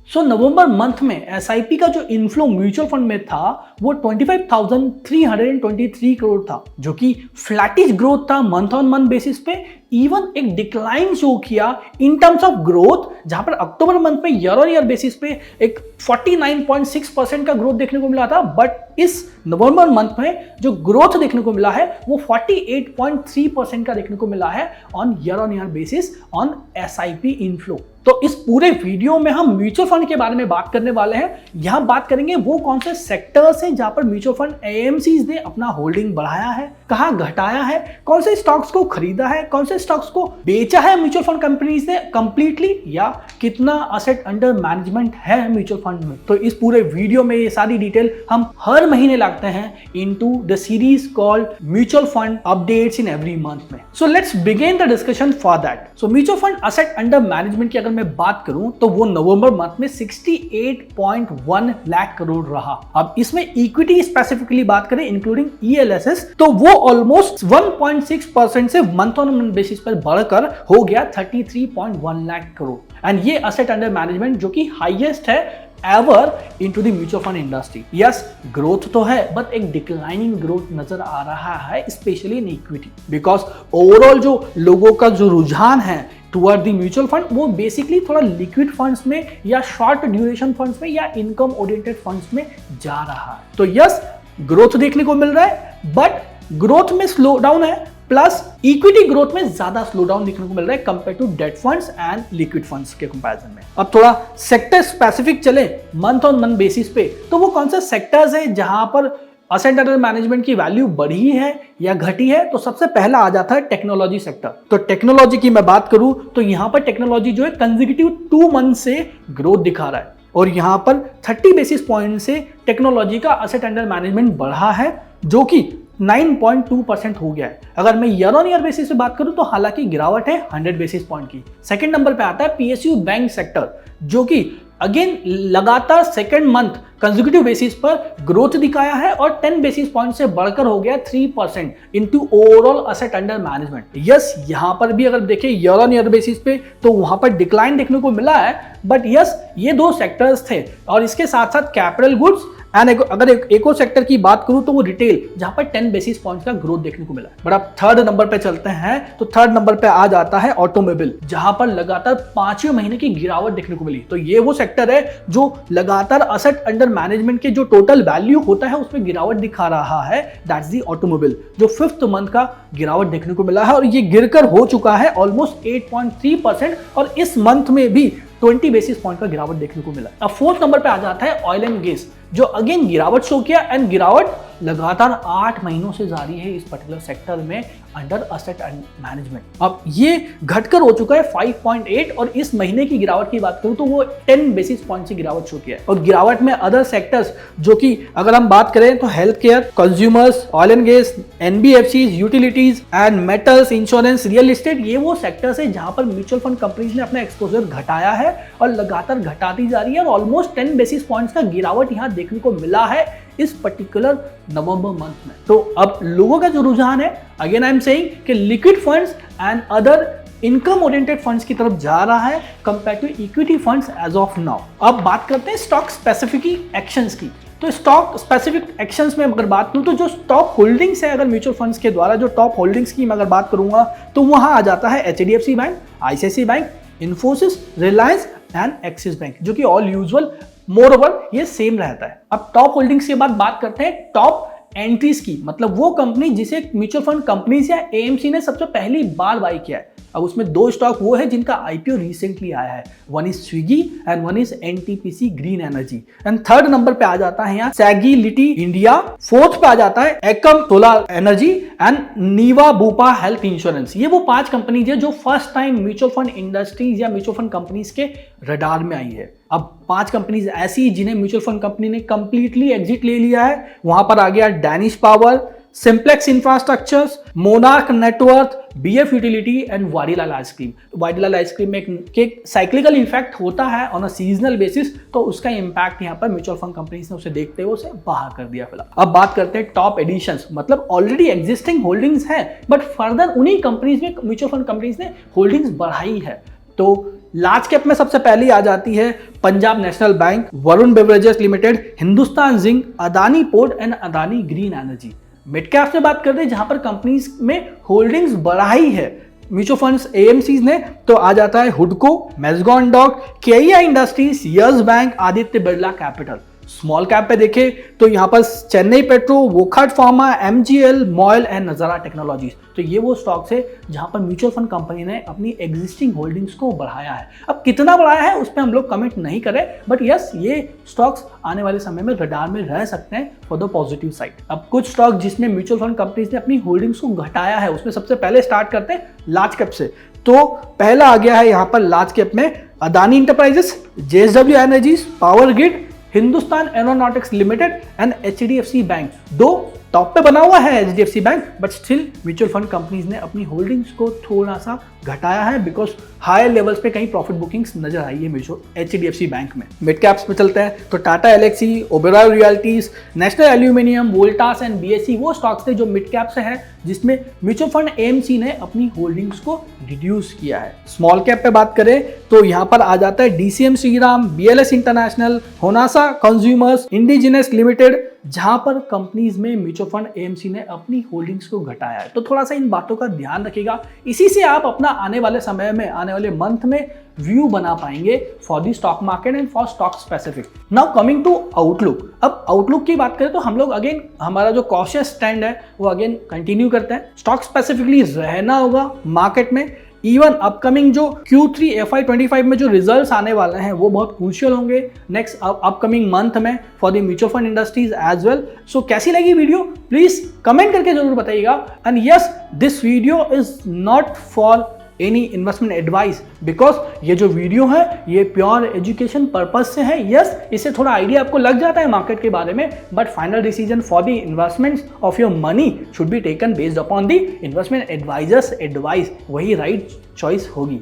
सो नवंबर month में SIP का जो इनफ्लो म्यूचुअल फंड में था वो 25,323 करोड़ था, जो कि फ्लैटिश ग्रोथ था मंथ ऑन मंथ बेसिस पे। इवन एक डिक्लाइन शो किया इन टर्म्स ऑफ ग्रोथ, जहां पर अक्टूबर मंथ में ईयर ऑन ईयर बेसिस पे एक 49.6% का ग्रोथ देखने को मिला था, बट इस नवंबर मंथ में जो ग्रोथ देखने को मिला है वो 48.3% का देखने को मिला है on year basis on SIP inflow. तो इस पूरे वीडियो में हम म्यूचुअल फंड के बारे में बात करने वाले हैं। यहां बात करेंगे वो कौन से सेक्टर्स हैं जहां पर म्यूचुअल फंड एएमसीज ने अपना होल्डिंग बढ़ाया है, कहां घटाया है, कौन से स्टॉक्स को खरीदा है, कौन से स्टॉक्स को बेचा है म्यूचुअल फंड कंपनीज ने कंप्लीटली, या कितना असेट अंडर मैनेजमेंट है म्यूचुअल फंड में। तो इस पूरे वीडियो में ये सारी डिटेल हम हर महीने लाते हैं into the series called mutual fund updates in every month में। So let's begin the discussion for that. So mutual fund asset under management की अगर मैं बात करूं तो वो नवंबर मंथ में 68.1 लाख करोड़ रहा। अब इसमें इक्विटी स्पेसिफिकली बात करें इंक्लूडिंग ईएलएसएस, तो वो ऑलमोस्ट 1.6% से मंथ ऑन मंथ बेसिस पर बढ़कर हो गया 33.1 लाख करोड़। एंड ये असेट अंडर मैनेजमेंट जो कि हाईएस्ट है ever into the mutual fund industry. Yes, growth तो है बट एक डिक्लाइनिंग ग्रोथ नजर आ रहा है, specially in equity, because overall जो लोगों का जो रुझान है टुवर्ड द म्यूचुअल फंड वो बेसिकली थोड़ा लिक्विड फंड्स में या शॉर्ट ड्यूरेशन फंड्स में या इनकम ओरिएंटेड फंड्स में जा रहा है। तो यस, ग्रोथ देखने को मिल रहा है, बट ग्रोथ में स्लो डाउन है, प्लस इक्विटी ग्रोथ में ज्यादा स्लो डाउन देखने को मिल रहा है compare to debt funds and liquid funds के कंपैरिजन में। अब थोड़ा सेक्टर स्पेसिफिक चले मंथ ऑन मंथ बेसिस पे, तो वो कौन से सेक्टर्स है जहां पर असेट अंडर मैनेजमेंट की वैल्यू बढ़ी है या घटी है। तो सबसे पहला आ जाता है टेक्नोलॉजी सेक्टर। तो टेक्नोलॉजी की मैं बात करूं तो यहां पर टेक्नोलॉजी जो है कंसेक्यूटिव 2 मंथ से ग्रोथ दिखा रहा है, और यहां पर 30 बेसिस पॉइंट से टेक्नोलॉजी का असेट अंडर मैनेजमेंट बढ़ा है, जो कि 9.2% हो गया है। अगर मैं ईयर ऑन ईयर बेसिस पे बात करूं तो हालांकि गिरावट है 100 बेसिस पॉइंट की। सेकंड नंबर पे आता है पीएसयू बैंक सेक्टर, जो कि अगेन लगातार सेकंड मंथ कंसेक्यूटिव बेसिस पर ग्रोथ दिखाया है और 10 बेसिस पॉइंट से बढ़कर हो गया 3% into overall asset under management. Yes, यहां पर भी अगर देखें ईयर ऑन ईयर बेसिस पे तो वहां पर डिक्लाइन देखने को मिला है, बट यस, ये दो सेक्टर्स थे। और इसके साथ साथ कैपिटल गुड्स एंड अगर एक और सेक्टर की बात करूं तो वो रिटेल, जहां पर 10 बेसिस पॉइंट्स का ग्रोथ देखने को मिला। बट अब थर्ड नंबर पे चलते हैं, तो थर्ड नंबर पे आ जाता है ऑटोमोबाइल, जहां पर लगातार 5वें महीने की गिरावट देखने को मिली। तो ये वो सेक्टर है जो लगातार असेट अंडर मैनेजमेंट के जो टोटल वैल्यू होता है उसमें गिरावट दिखा रहा है। दैट्स द ऑटोमोबाइल, जो 5th मंथ का गिरावट देखने को मिला है, और ये गिरकर हो चुका है ऑलमोस्ट 8.3%, और इस मंथ में भी 20 बेसिस पॉइंट का गिरावट देखने को मिला। अब 4th नंबर पे आ जाता है ऑयल एंड गैस, जो अगेन गिरावट शो किया, एंड गिरावट लगातार 8 महीनों से जारी है इस पर्टिकुलर सेक्टर में अंडर असेट मैनेजमेंट। अब ये घटकर हो चुका है 5.8, और इस महीने की गिरावट की बात करूं तो वो 10 बेसिस पॉइंट से गिरावट शो किया है। और गिरावट में अदर सेक्टर्स, जो कि अगर हम बात करें तो health care, consumers, oil and gas, NBFCs, utilities and metals, insurance, real estate, ये वो सेक्टर्स है जहां पर म्यूचुअल फंड कंपनीज ने अपना एक्सपोजर घटाया है और लगातार घटाती जा रही है, और ऑलमोस्ट 10 बेसिस पॉइंट्स का गिरावट यहां देखने को मिला है इस पर्टिकुलर नवंबर मंथ में। तो अब लोगों का जो रुझान है, अगेन आई एम सेइंग कि liquid funds and other income oriented funds की तरफ जा रहा है compare to equity funds as of now. अब बात करते हैं स्टॉक स्पेसिफिक एक्शंस की। तो स्टॉक स्पेसिफिक एक्शंस में अगर बात करूं तो जो टॉप होल्डिंग्स है, अगर म्यूचुअल फंड्स के द्वारा जो टॉप होल्डिंग्स की मैं अगर बात करूंगा तो वहां आ जाता है HDFC bank, ICICI bank, Infosys, Reliance and axis bank, जो कि ऑल यूजुअल मोर ओवर ये सेम रहता है। अब टॉप होल्डिंग्स के बाद बात करते हैं टॉप एंट्रीज की, मतलब वो कंपनी जिसे म्यूचुअल फंड कंपनीज या एएमसी ने सबसे पहली बार बाय किया है। अब उसमें 2 स्टॉक वो है जिनका आईपीओ रिसेंटली आया है, one is Swiggy and one is NTPC green energy. And third number पे आ जाता है यहाँ सैगिलिटी इंडिया, 4th पे आ जाता है एकम solar energy and Niva Bupa health insurance. ये वो 5 कंपनीज है जो first time mutual fund industries या म्यूचुअल फंड कंपनीज के रडार में आई है। अब 5 कंपनीज ऐसी जिन्हें म्यूचुअल फंड कंपनी ने कंप्लीटली एग्जिट ले लिया है। वहां पर आ गया Danish power, Simplex infrastructures, Monarch Networth, BF utility and Vadilal ice cream. Vadilal ice cream में एक साइक्लिकल इफेक्ट होता है ऑन अ सीजनल बेसिस, तो उसका इंपैक्ट यहाँ पर म्यूचुअल फंड कंपनीज ने उसे देखते हुए उसे बाहर कर दिया फिलहाल। अब बात करते हैं टॉप एडिशंस, मतलब ऑलरेडी एग्जिस्टिंग होल्डिंग्स है बट फर्दर उन्हीं कंपनीज में म्यूचुअल फंड कंपनीज ने होल्डिंग्स बढ़ाई है। तो लार्ज कैप में सबसे पहले आ जाती है Punjab national bank, Varun beverages limited, Hindustan zinc, Adani port and Adani green energy. Mid cap से बात करते हैं जहां पर कंपनीज में होल्डिंग्स बढ़ाई है म्यूचुअल फंड्स एएमसीज ने, तो आ जाता है हुडको, मैज़गॉन डॉक, केईआ industries, Yes Bank, Aditya Birla capital. Small cap पे देखे तो यहाँ पर Chennai petro, Wockhardt pharma, MGL, MOIL and Nazara technologies. तो ये वो स्टॉक्स है जहां पर म्यूचुअल फंड कंपनी ने अपनी एग्जिस्टिंग होल्डिंग्स को बढ़ाया है। अब कितना बढ़ाया है उस पर हम लोग कमेंट नहीं करें, बट यस ये स्टॉक्स आने वाले समय में रडार में रह सकते हैं फॉर द पॉजिटिव साइड। अब कुछ स्टॉक जिसमें म्यूचुअल फंड कंपनीज ने अपनी होल्डिंग्स को घटाया है, उसमें सबसे पहले स्टार्ट करते हैं लार्ज कैप से। तो पहला आ गया है यहाँ पर लार्ज कैप में Adani enterprises, JSW energies, power grid, Hindustan aeronautics limited and HDFC bank. दो टॉप पे बना हुआ है HDFC bank, but still mutual fund companies ने अपनी होल्डिंग्स को थोड़ा सा घटाया है बिकॉज हायर लेवल्स पे कहीं प्रॉफिट बुकिंग्स नजर आई है म्यूचुअल एचडीएफसी बैंक में। मिड कैप्स में चलते हैं तो Tata Elxsi, Oberoi realties, national aluminium, Voltas and BSE वो स्टॉक्स थे जो मिड कैप से है जिसमें म्यूचुअल फंड एएमसी ने अपनी होल्डिंग्स को रिड्यूस किया है। स्मॉल कैप पे बात करें तो यहाँ पर आ जाता है DCM Shriram, BLS international, Honasa consumers, indigenous limited, जहां पर कंपनीज में म्यूचुअल फंड एएमसी ने अपनी होल्डिंग्स को घटाया है। तो थोड़ा सा इन बातों का ध्यान रखिएगा, इसी से आप अपना आने वाले समय में, आने वाले मंथ में व्यू बना पाएंगे for the stock market and for stock specific. Now coming to outlook. अब आउटलुक की बात करें तो हम लोग अगेन हमारा जो कॉशियस स्टैंड है वो अगेन कंटिन्यू करते हैं। स्टॉक स्पेसिफिकली रहना होगा मार्केट में। इवन अपकमिंग जो Q3 FY25 में जो रिजल्ट्स आने वाले हैं वो बहुत क्रूशियल होंगे नेक्स्ट अपकमिंग मंथ में for the mutual fund industries as well. So कैसी लगी वीडियो प्लीज कमेंट करके जरूर बताइएगा। And yes, this video is not for any investment advice because ये जो वीडियो है ये प्योर एजुकेशन पर्पज से है। यस, इससे थोड़ा आइडिया आपको लग जाता है मार्केट के बारे में, but final decision for the investments of your money should be taken based upon the investment advisers advice, वही राइट चॉइस होगी।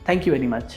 Thank you very much.